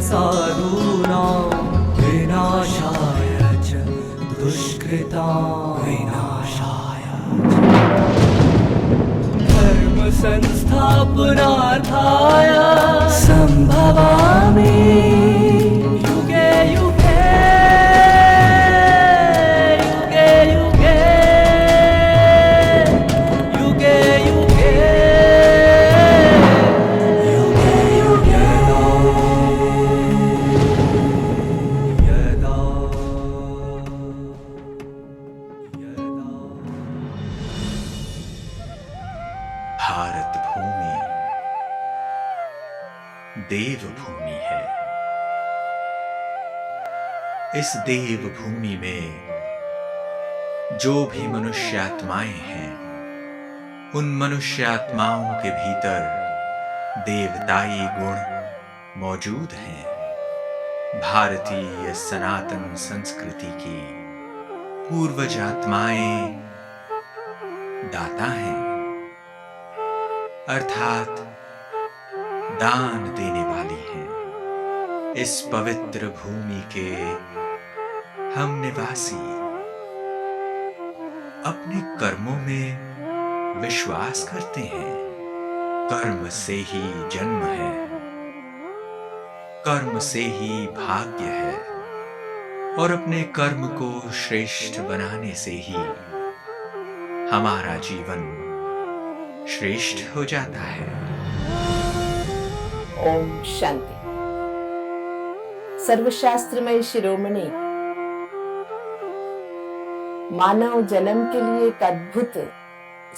साधूनां विनाशाय च दुष्कृतां विनाशाय धर्म संस्थापनार्थाय संभवामि युगे युगे युगे युगे युगे युगे युगे यदा भारत भूमि देव भूमि है। इस देव भूमि में जो भी मनुष्य आत्माएं हैं, उन मनुष्य आत्माओं के भीतर देवताई गुण मौजूद हैं। भारतीय सनातन संस्कृति की पूर्वज आत्माएं दाता हैं, अर्थात दान देने वाली हैं। इस पवित्र भूमि के हम निवासी अपने कर्मों में विश्वास करते हैं। कर्म से ही जन्म है, कर्म से ही भाग्य है, और अपने कर्म को श्रेष्ठ बनाने से ही हमारा जीवन श्रेष्ठ हो जाता है। ओम शांति। सर्वशास्त्रमय शिरोमणि मानव जन्म के लिए एक अद्भुत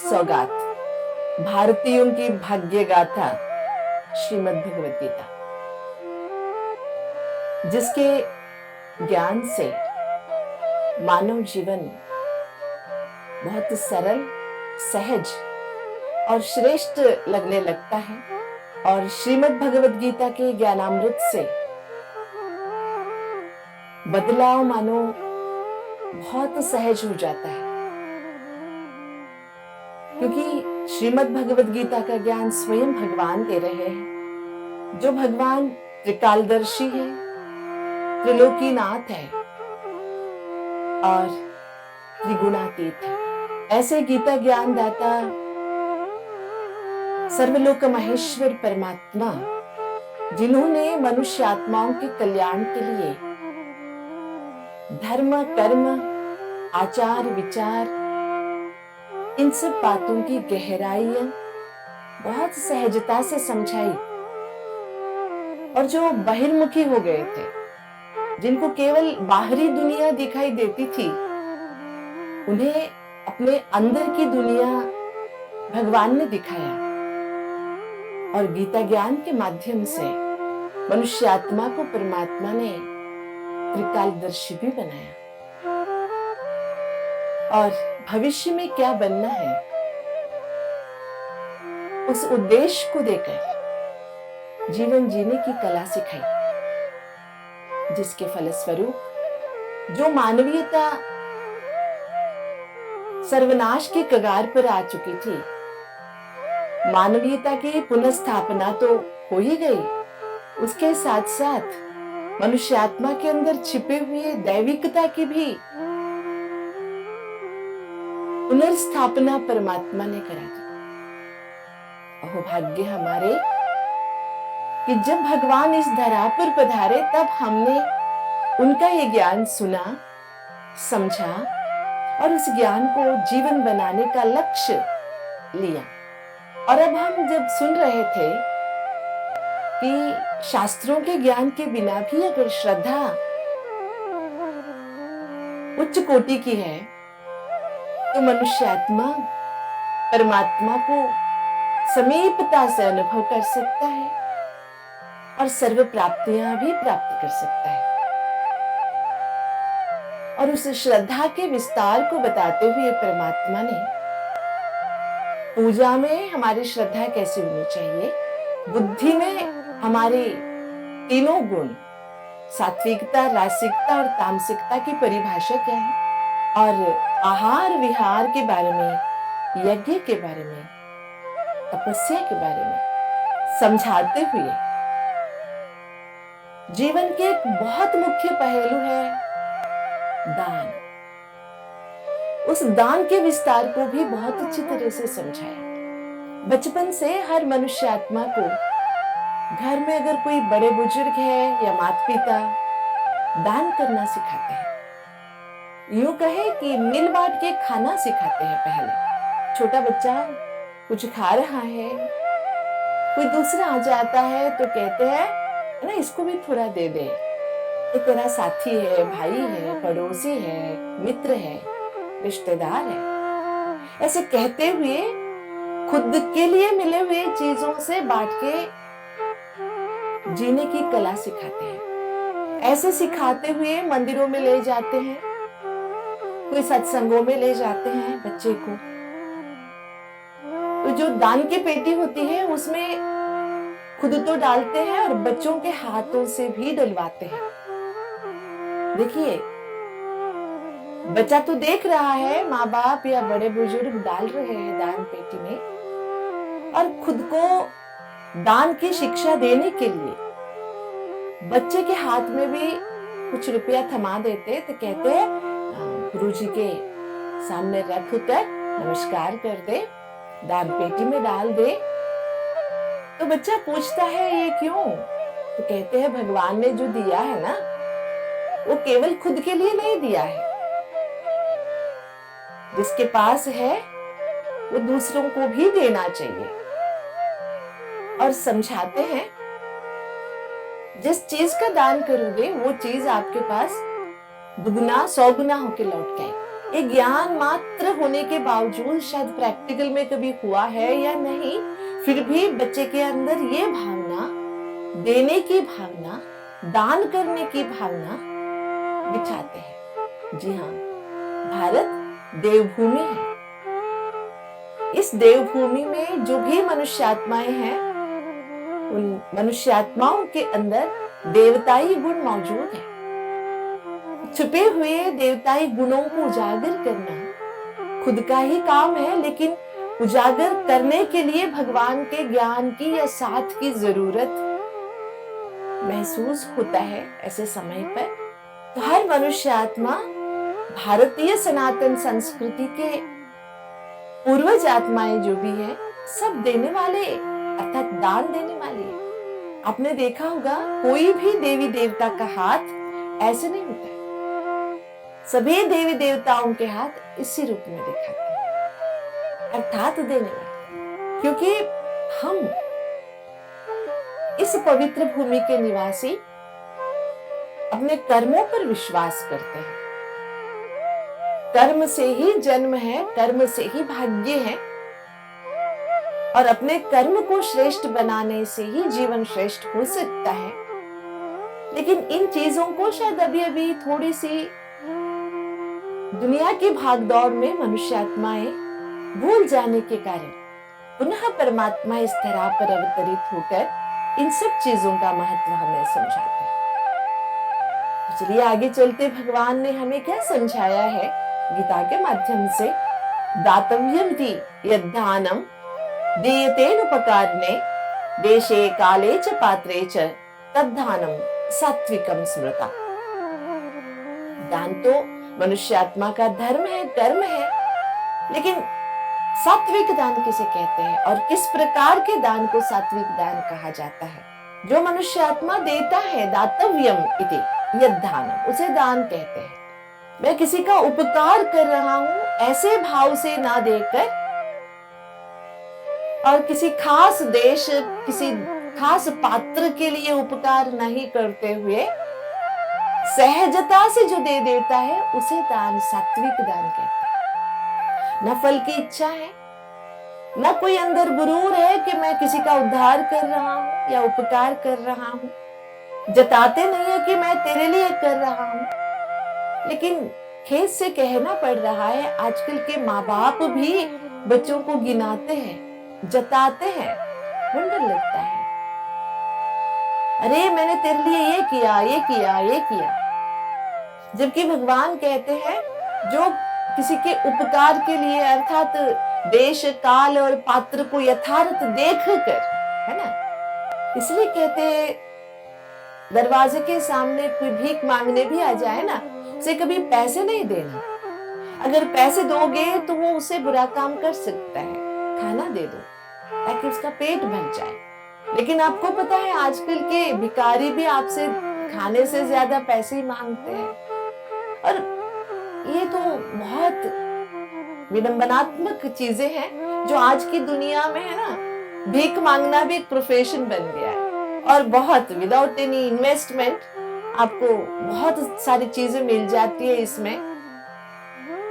सौगात, भारतीयों की भाग्य गाथा श्रीमद् भगवत गीता, जिसके ज्ञान से मानव जीवन बहुत सरल, सहज और श्रेष्ठ लगने लगता है, और श्रीमद् भगवत गीता के ज्ञानामृत से बदलाव मानो बहुत सहज हो जाता है, क्योंकि श्रीमद् भगवत गीता का ज्ञान स्वयं भगवान दे रहे हैं, जो भगवान त्रिकालदर्शी है, त्रिलोकीनाथ है और त्रिगुणातीत है। ऐसे गीता ज्ञान दाता सर्वलोक महेश्वर परमात्मा, जिन्होंने मनुष्य आत्माओं के कल्याण के लिए धर्म, कर्म, आचार, विचार, इन सब बातों की गहराइयां बहुत सहजता से समझाई, और जो बहिर्मुखी हो गए थे, जिनको केवल बाहरी दुनिया दिखाई देती थी, उन्हें अपने अंदर की दुनिया भगवान ने दिखाया, और गीता ज्ञान के माध्यम से मनुष्य आत्मा को परमात्मा ने त्रिकालदर्शी भी बनाया, और भविष्य में क्या बनना है उस उद्देश्य को देकर जीवन जीने की कला सिखाई, जिसके फलस्वरूप जो मानवीयता सर्वनाश की कगार पर आ चुकी थी, मानवीयता की पुनर्स्थापना तो हो ही गई, उसके साथ साथ मनुष्य आत्मा के अंदर छिपे हुए दैविकता की भी पुनर्स्थापना परमात्मा ने करा दी। अहो भाग्य हमारे कि जब भगवान इस धरा पर पधारे, तब हमने उनका ये ज्ञान सुना, समझा, और उस ज्ञान को जीवन बनाने का लक्ष्य लिया। और अब हम जब सुन रहे थे कि शास्त्रों के ज्ञान के बिना भी अगर श्रद्धा उच्च कोटि की है, तो मनुष्य आत्मा परमात्मा को समीपता से अनुभव कर सकता है और सर्व प्राप्तियां भी प्राप्त कर सकता है। और उस श्रद्धा के विस्तार को बताते हुए परमात्मा ने पूजा में हमारी श्रद्धा कैसी होनी चाहिए, बुद्धि में हमारे तीनों गुण सात्विकता, रासिकता और तामसिकता की परिभाषा क्या है, और आहार विहार के बारे में, यज्ञ के बारे में, तपस्या के बारे में समझाते हुए जीवन के एक बहुत मुख्य पहलू है दान। उस दान के विस्तार को भी बहुत अच्छी तरह से समझाया। बचपन से हर मनुष्य आत्मा को घर में अगर कोई बड़े बुजुर्ग है या माता पिता दान करना सिखाते हैं। यूं कहे कि मिल बांट के खाना सिखाते हैं। पहले छोटा बच्चा कुछ खा रहा है, कोई दूसरा आ जाता है तो कहते हैं ना, इसको भी थोड़ा दे दे। ये तेरा साथी है, भाई है, पड़ोसी है, मित्र है, रिश्तेदार है। ऐसे कहते हुए खुद के लिए मिले हुए चीजों से बांट के जीने की कला सिखाते हैं। ऐसे सिखाते हुए मंदिरों में ले जाते हैं, कोई सत्संगों में ले जाते हैं बच्चे को। तो जो दान की पेटी होती है उसमें खुद तो डालते हैं और बच्चों के हाथों से भी डलवाते हैं। देखिए, बच्चा तो देख रहा है माँ बाप या बड़े बुजुर्ग डाल रहे हैं दान पेटी में, और खुद को दान की शिक्षा देने के लिए बच्चे के हाथ में भी कुछ रुपया थमा देते, तो कहते हैं गुरुजी के सामने रख कर नमस्कार कर दे, दान पेटी में डाल दे। तो बच्चा पूछता है ये क्यों? तो कहते हैं भगवान ने जो दिया है ना, वो केवल खुद के लिए नहीं दिया है। जिसके पास है वो दूसरों को भी देना चाहिए। और समझाते हैं जिस चीज का दान करोगे वो चीज आपके पास दुगना 100 गुना होके लौट के आएगी। ये ज्ञान मात्र होने के बावजूद शायद प्रैक्टिकल में कभी हुआ है या नहीं, फिर भी बच्चे के अंदर ये भावना, देने की भावना, दान करने की भावना बिठाते हैं। जी हाँ, भारत देवभूमि है। इस देवभूमि में जो भी मनुष्य आत्माएं हैं, उन मनुष्य आत्माओं के अंदर देवताई गुण मौजूद है। छुपे हुए देवताई गुणों को उजागर करना खुद का ही काम है, लेकिन उजागर करने के लिए भगवान के ज्ञान की या साथ की जरूरत महसूस होता है। ऐसे समय पर तो हर मनुष्य आत्मा भारतीय सनातन संस्कृति के पूर्वज आत्माएं जो भी है, सब देने वाले अर्थात दान देने वाले हैं। आपने देखा होगा कोई भी देवी देवता का हाथ ऐसे नहीं होता है। सभी देवी देवताओं के हाथ इसी रूप में दिखाते हैं, अर्थात देने वाले। क्योंकि हम इस पवित्र भूमि के निवासी अपने कर्मों पर विश्वास करते हैं। कर्म से ही जन्म है, कर्म से ही भाग्य है, और अपने कर्म को श्रेष्ठ बनाने से ही जीवन श्रेष्ठ हो सकता है। लेकिन इन चीजों को शायद अभी अभी थोड़ी सी दुनिया की भागदौड़ में मनुष्य आत्माएं भूल जाने के कारण पुनः परमात्मा इस तरह पर अवतरित होकर इन सब चीजों का महत्व हमें समझाते हैं। चलिए आगे चलते, भगवान ने हमें क्या समझाया है गीता के माध्यम से। दातव्यम हि यद्दानम दीयतेनुपकारणे देशे काले च पात्रे च तद्दानम सात्विकम स्मृता। दान तो मनुष्य आत्मा का धर्म है, कर्म है, लेकिन सात्विक दान किसे कहते हैं और किस प्रकार के दान को सात्विक दान कहा जाता है? जो मनुष्य आत्मा देता है, दातव्यम इति यद्दानम, उसे दान कहते हैं। मैं किसी का उपकार कर रहा हूं ऐसे भाव से ना देकर, और किसी खास देश, किसी खास पात्र के लिए उपकार नहीं करते हुए सहजता से जो दे देता है उसे दान, सात्विक दान कहते हैं। न फल की इच्छा है, न कोई अंदर गुरूर है कि मैं किसी का उद्धार कर रहा हूं या उपकार कर रहा हूं। जताते नहीं है कि मैं तेरे लिए कर रहा हूं, लेकिन खेत से कहना पड़ रहा है, आजकल के माँ बाप भी बच्चों को गिनाते हैं, जताते हैं, वंडर लगता है, अरे मैंने तेरे लिए ये किया, ये किया, ये किया। जबकि भगवान कहते हैं जो किसी के उपकार के लिए, अर्थात देश काल और पात्र को यथार्थ देख कर, है ना, इसलिए कहते दरवाजे के सामने कोई भीख मांगने भी आ जाए ना, उसे कभी पैसे नहीं देना। अगर पैसे दोगे तो वो उसे बुरा काम कर सकता है, खाना दे दो ताकि उसका पेट भर जाए। लेकिन आपको पता है आजकल के भिखारी भी आपसे खाने से ज्यादा पैसे ही मांगते हैं। और ये तो बहुत विडंबनात्मक चीजें हैं जो आज की दुनिया में है ना, भीख मांगना भी एक प्रोफेशन बन गया है। और बहुत विदाउट एनी इन्वेस्टमेंट आपको बहुत सारी चीजें मिल जाती है इसमें।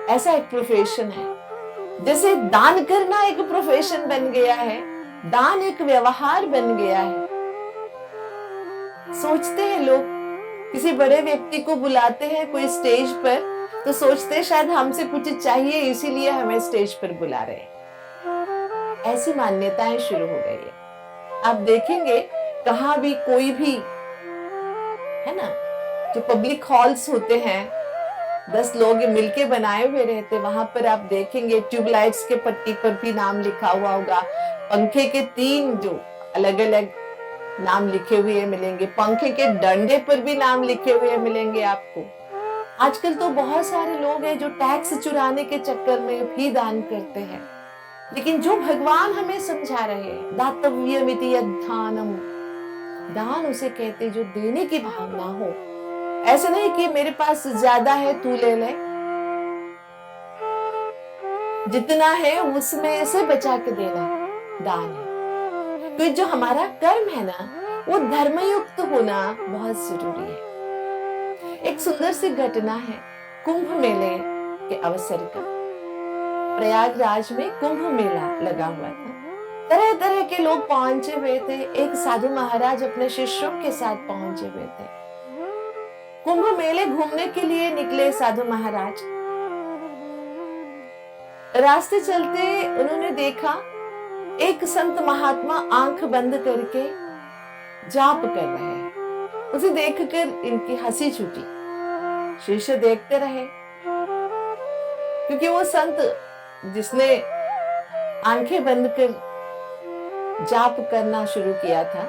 ऐसा एक प्रोफेशन है। जैसे दान करना एक प्रोफेशन बन गया है, दान एक व्यवहार बन गया है। सोचते हैं लोग, किसी बड़े व्यक्ति को बुलाते हैं कोई स्टेज पर, तो सोचते हैं शायद हमसे कुछ चाहिए इसीलिए हमें स्टेज पर बुला रहे हैं। ऐसी मान्यताएं शुरू हो गई है। आप देखेंगे कहाँ भी कोई भी है ना, जो पब्लिक हॉल्स होते हैं 10 लोग मिलके बनाए हुए रहते, वहां पर आप देखेंगे ट्यूबलाइट्स के पट्टी पर भी नाम लिखा हुआ होगा, पंखे के 3 जो अलग अलग नाम लिखे हुए मिलेंगे, पंखे के डंडे पर भी नाम लिखे हुए मिलेंगे आपको। आजकल तो बहुत सारे लोग हैं जो टैक्स चुराने के चक्कर में भी दान करते हैं। लेकिन जो भगवान हमें समझा रहे हैं, दातव्यमिति यद्दानम, दान उसे कहते जो देने की भावना हो। ऐसे नहीं कि मेरे पास ज्यादा है तू ले ले, जितना है उसमें से बचा के देना दान है। तो जो हमारा कर्म है ना, वो धर्मयुक्त होना बहुत जरूरी है। एक सुंदर सी घटना है कुंभ मेले के अवसर का। प्रयागराज में कुंभ मेला लगा हुआ था, तरह तरह के लोग पहुंचे हुए थे। एक साधु महाराज अपने शिष्यों के साथ पहुंचे हुए थे। कुंभ मेले घूमने के लिए निकले साधु महाराज। रास्ते चलते उन्होंने देखा एक संत महात्मा आंख बंद करके जाप कर रहे हैं। उसे देखकर इनकी हंसी छूटी। शिष्य देखते रहे, क्योंकि वो संत जिसने आंखें बंद कर जाप करना शुरू किया था,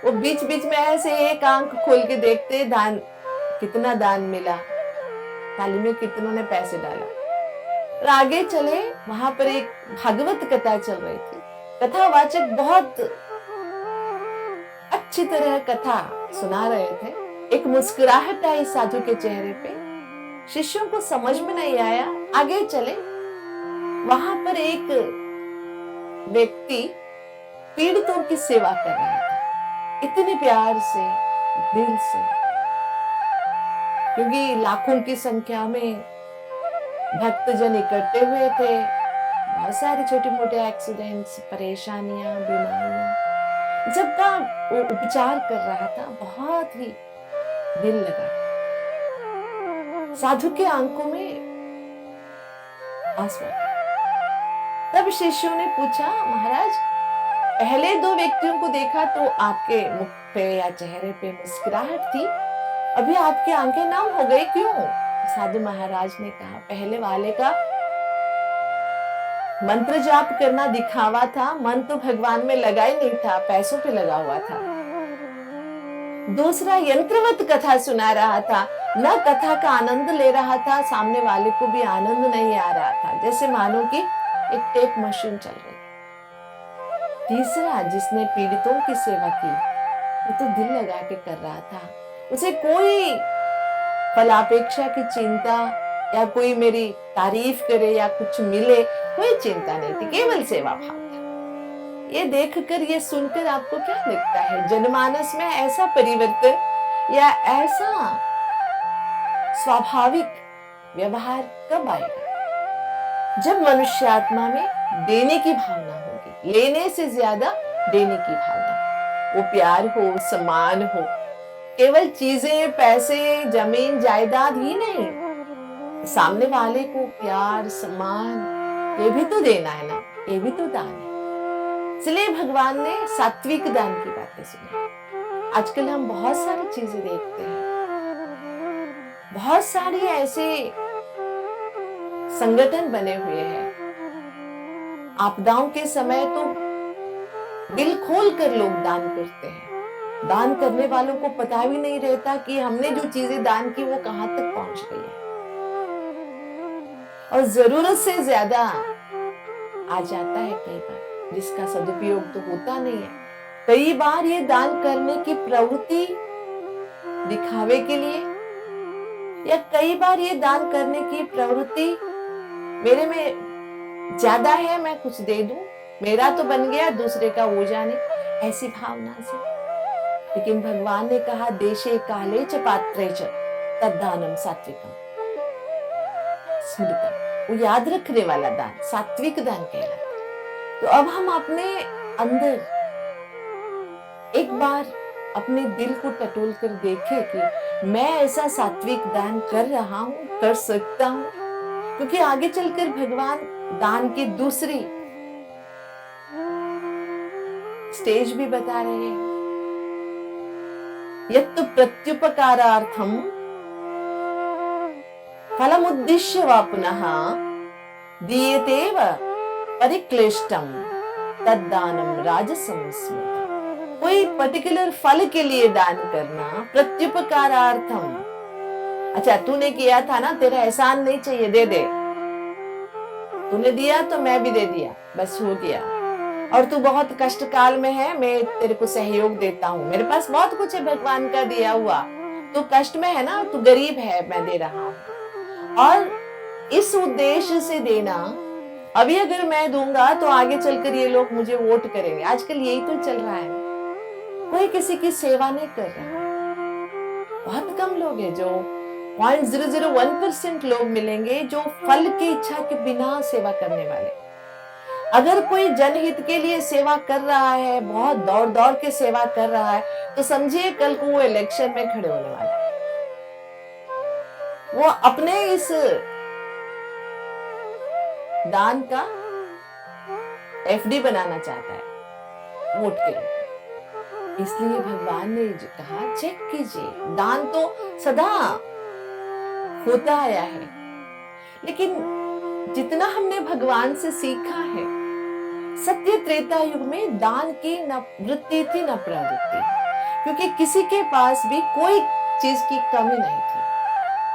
वो बीच बीच में ऐसे एक आंख खोल के देखते, दान कितना दान मिला, थाली में कितनों ने पैसे डाला। और आगे चले, वहां पर एक भागवत कथा चल रही थी। कथावाचक बहुत अच्छी तरह कथा सुना रहे थे। एक मुस्कुराहट आई साधु के चेहरे पे। शिष्यों को समझ में नहीं आया, आगे चले, वहां पर एक व्यक्ति पीड़ितों की सेवा कर रहा था, इतने प्यार से, दिल से, क्योंकि लाखों की संख्या में भक्तजन इकट्ठे हुए थे। बहुत सारे छोटे मोटे एक्सीडेंट्स, परेशानियां, बीमारियां, सबका वो उपचार कर रहा था। बहुत ही दिल लगा। साधु के आंखों में आंसू आए। तब शिष्यों ने पूछा, महाराज पहले 2 व्यक्तियों को देखा तो आपके मुख पे या चेहरे पे मुस्कुराहट थी, अभी आपकी आंखें नम हो गई, क्यों? साधु महाराज ने कहा, पहले वाले का मंत्र जाप करना दिखावा था, मन तो भगवान में लगा ही नहीं था, पैसों पे लगा हुआ था। दूसरा यंत्रवत कथा सुना रहा था, न कथा का आनंद ले रहा था, सामने वाले को भी आनंद नहीं आ रहा था, जैसे मानो कि एक टेप मशीन चल रही। तीसरा जिसने पीड़ितों की सेवा की, वो तो दिल लगा के कर रहा था, उसे कोई फलापेक्षा की चिंता या कोई मेरी तारीफ करे या कुछ मिले, कोई चिंता नहीं थी, केवल सेवा भाव था। ये देखकर, ये सुनकर आपको क्या लगता है, जनमानस में ऐसा परिवर्तन या ऐसा स्वाभाविक व्यवहार कब आएगा? जब मनुष्य आत्मा में देने की भावना होगी, लेने से ज्यादा देने की भावना। वो प्यार हो, सम्मान हो, केवल चीजें, पैसे, जमीन जायदाद ही नहीं, सामने वाले को प्यार, सम्मान, ये भी तो देना है ना, ये भी तो दान है। इसलिए भगवान ने सात्विक दान की बातें सुनी। आजकल हम बहुत सारी चीजें देखते हैं, बहुत सारी ऐसे संगठन बने हुए हैं। आपदाओं के समय तो दिल खोल कर लोग दान करते हैं, दान करने वालों को पता भी नहीं रहता कि हमने जो चीजें दान की वो कहाँ तक पहुंच गई है, और जरूरत से ज्यादा आ जाता है कई बार, जिसका सदुपयोग तो होता नहीं है। कई बार ये दान करने की प्रवृत्ति दिखावे के लिए, या कई बार ये दान करने की प्रवृत्ति मेरे में ज्यादा है, मैं कुछ दे दूं, मेरा तो बन गया, दूसरे का वो जाने, ऐसी भावना से। लेकिन भगवान ने कहा देशे काले च पात्रे च तद्दानम सात्विकम स्मृतम, वो याद रखने वाला दान सात्विक दान कहलाता है। तो अब हम अपने अंदर एक बार अपने दिल को टटोल कर देखें कि मैं ऐसा सात्विक दान कर रहा हूं, कर सकता हूं, क्योंकि आगे चलकर भगवान दान की दूसरी स्टेज भी बता रहे हैं। यत्तु प्रत्युपकारार्थम फलमुद्दिश्य वा पुनः दीयतेव परिक्लिष्टम तद्दानम राजसं स्मृतम्। कोई पर्टिकुलर फल के लिए दान करना, प्रत्युपकारार्थम। अच्छा, तूने किया था ना, तेरा एहसान नहीं चाहिए, दे दे, तूने दिया तो मैं भी दे दिया, बस हो गया। और तू बहुत कष्ट काल में है, मैं तेरे को सहयोग देता हूँ, मेरे पास बहुत कुछ है भगवान का दिया हुआ, तू कष्ट में है ना, तू गरीब है, मैं दे रहा हूँ। और इस उद्देश्य से देना, अभी अगर मैं दूंगा तो आगे चलकर ये लोग मुझे वोट करेंगे, आजकल यही तो चल रहा है। कोई किसी की सेवा नहीं कर रहा, बहुत कम लोग हैं, जो 0.001% लोग मिलेंगे जो फल की इच्छा के बिना सेवा करने वाले। अगर कोई जनहित के लिए सेवा कर रहा है, बहुत दौड़ दौड़ के सेवा कर रहा है, तो समझिए कल को वो इलेक्शन में खड़े होने वाला है। वो अपने इस दान का एफडी बनाना चाहता है वोट के लिए। इसलिए भगवान ने कहा चेक कीजिए, दान तो सदा होता आया है, लेकिन जितना हमने भगवान से सीखा है, सत्य त्रेता युग में दान की न वृत्ति थी न प्रवृत्ति, क्योंकि किसी के पास भी कोई चीज की कमी नहीं थी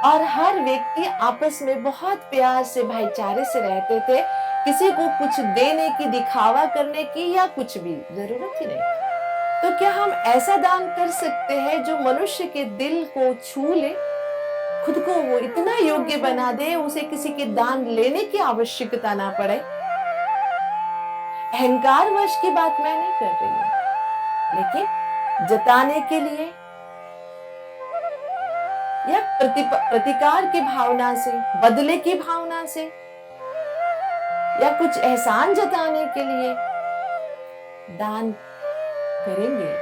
और हर व्यक्ति आपस में बहुत प्यार से, भाईचारे से रहते थे। किसी को कुछ देने की, दिखावा करने की या कुछ भी जरूरत ही नहीं थी। तो क्या हम ऐसा दान कर सकते हैं जो मनुष्य के दिल को छू ले, खुद को वो इतना योग्य बना दे, उसे किसी के दान लेने की आवश्यकता ना पड़े? अहंकार वश की बात मैं नहीं कर रही हूं, लेकिन जताने के लिए या प्रतिकार की भावना से, बदले की भावना से, या कुछ एहसान जताने के लिए दान करेंगे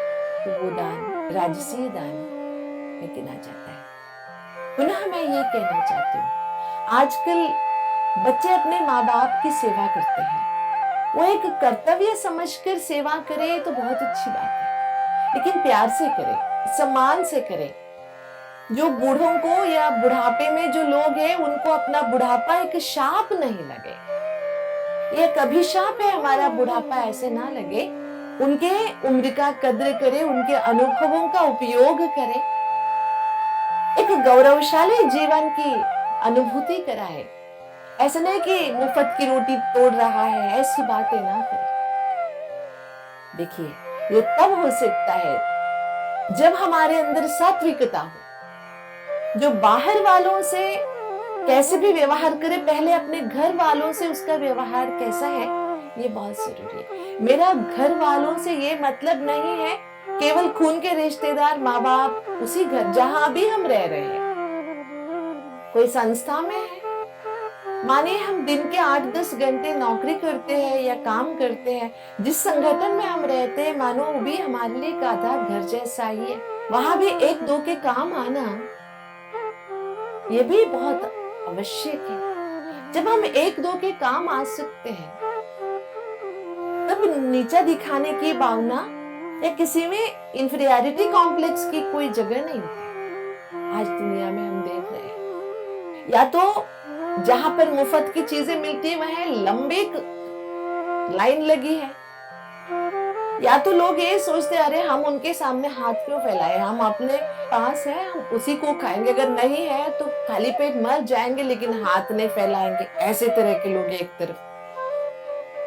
तो वो दान राजसीय दान में गिना जाता है। पुनः मैं ये कहना चाहती हूँ, आजकल बच्चे अपने माँ बाप की सेवा करते हैं, वो एक कर्तव्य समझकर सेवा करे तो बहुत अच्छी बात है, लेकिन प्यार से करे, सम्मान से करे। जो बूढ़ों को या बुढ़ापे में जो लोग हैं, उनको अपना बुढ़ापा एक शाप नहीं लगे, ये कभी शाप है हमारा बुढ़ापा ऐसे ना लगे। उनके उम्र का कद्र करे, उनके अनुभवों का उपयोग करे, एक गौरवशाली जीवन की अनुभूति कराए। ऐसा नहीं कि मुफ्त की रोटी तोड़ रहा है, ऐसी बातें ना करे। देखिए, ये तब हो सकता है जब हमारे अंदर सात्विकता हो, जो बाहर वालों से कैसे भी व्यवहार करे, पहले अपने घर वालों से उसका व्यवहार कैसा है ये बहुत जरूरी है। मेरा घर वालों से ये मतलब नहीं है केवल खून के रिश्तेदार, माँ बाप, उसी घर जहां भी हम रह रहे हैं। कोई संस्था में है, मानिए हम दिन के 8-10 घंटे नौकरी करते हैं या काम करते हैं, जिस संगठन में हम रहते हैं मानो वो भी हमारे लिए एक आधा घर जैसा ही है, वहां भी 1-2 के काम आना ये भी बहुत आवश्यक है। जब हम 1-2 के काम आ सकते हैं, तब नीचा दिखाने की भावना या किसी में इंफीरियरिटी कॉम्प्लेक्स की कोई जगह नहीं होती। आज दुनिया में हम देख रहे हैं, या तो जहां पर मुफ्त की चीजें मिलती है वहां लंबी लाइन लगी है, या तो लोग ये सोचते अरे हम उनके सामने हाथ क्यों फैलाए, हम अपने पास है हम उसी को खाएंगे, अगर नहीं है तो खाली पेट मर जाएंगे लेकिन हाथ नहीं फैलाएंगे। ऐसे तरह के लोग एक तरफ,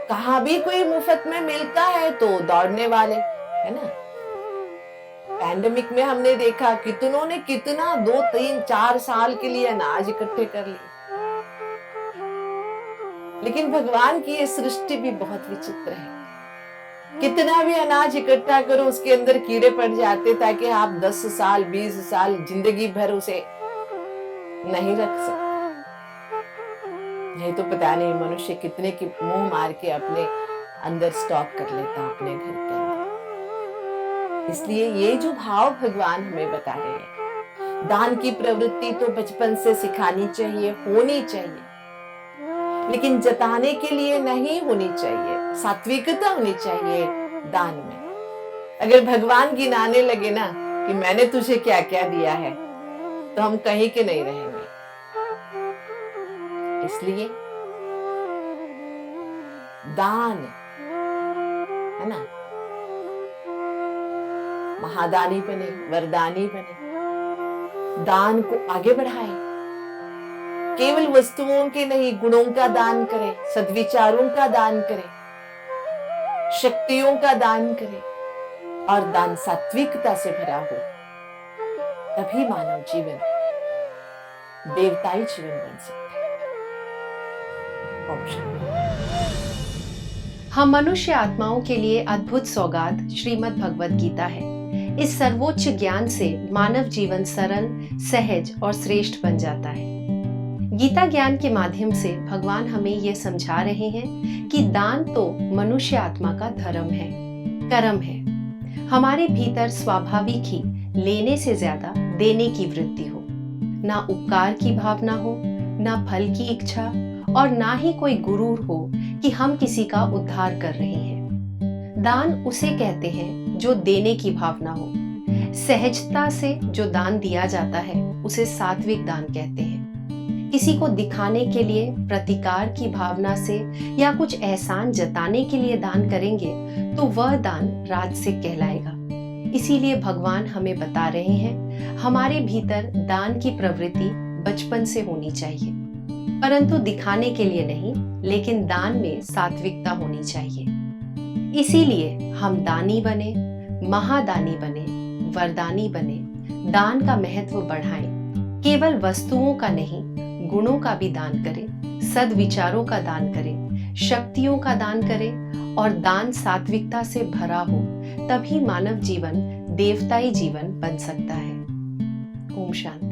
कहाँ भी कोई मुफ्त में मिलता है तो दौड़ने वाले, है ना। पैंडेमिक में हमने देखा कितनों ने कितना 2, 3, 4 साल के लिए अनाज इकट्ठे कर लिए। लेकिन भगवान की ये सृष्टि भी बहुत विचित्र है, कितना भी अनाज इकट्ठा करो उसके अंदर कीड़े पड़ जाते ताकि आप 10 साल 20 साल जिंदगी भर उसे नहीं रख सकते। नहीं तो पता नहीं मनुष्य कितने की मुंह मार के अपने अंदर स्टॉक कर लेता अपने घर के अंदर। इसलिए ये जो भाव भगवान हमें बता रहे हैं, दान की प्रवृत्ति तो बचपन से सिखानी चाहिए, होनी चाहिए, लेकिन जताने के लिए नहीं होनी चाहिए। सात्विकता होनी चाहिए दान में। अगर भगवान गिनाने लगे ना कि मैंने तुझे क्या क्या दिया है, तो हम कहीं के नहीं रहेंगे। इसलिए दान, है ना, महादानी बने, वरदानी बने, दान को आगे बढ़ाए। केवल वस्तुओं के नहीं, गुणों का दान करें, सद्विचारों का दान करें, शक्तियों का दान करें, और दान सात्विकता से भरा हो, तभी मानव जीवन देवताई जीवन बन सकता है। ओम शांति। हम मनुष्य आत्माओं के लिए अद्भुत सौगात श्रीमद् भगवद गीता है। इस सर्वोच्च ज्ञान से मानव जीवन सरल, सहज और श्रेष्ठ बन जाता है। गीता ज्ञान के माध्यम से भगवान हमें यह समझा रहे हैं कि दान तो मनुष्य आत्मा का धर्म है, कर्म है। हमारे भीतर स्वाभाविक ही लेने से ज्यादा देने की वृत्ति हो, ना उपकार की भावना हो, ना फल की इच्छा, और ना ही कोई गुरूर हो कि हम किसी का उद्धार कर रहे हैं। दान उसे कहते हैं जो देने की भावना हो। सहजता से जो दान दिया जाता है उसे सात्विक दान कहते हैं। किसी को दिखाने के लिए, प्रतिकार की भावना से या कुछ एहसान जताने के लिए दान करेंगे तो वह दान राजसिक कहलाएगा। इसीलिए भगवान हमें बता रहे हैं हमारे भीतर दान की प्रवृत्ति बचपन से होनी चाहिए, परंतु दिखाने के लिए नहीं, लेकिन दान में सात्विकता होनी चाहिए। इसीलिए हम दानी बने, महादानी बने, वरदानी बने, दान का महत्व बढ़ाएं। केवल वस्तुओं का नहीं, गुणों का भी दान करें, सद्विचारों का दान करें, शक्तियों का दान करें, और दान सात्विकता से भरा हो, तभी मानव जीवन देवताई जीवन बन सकता है। ओम शांति।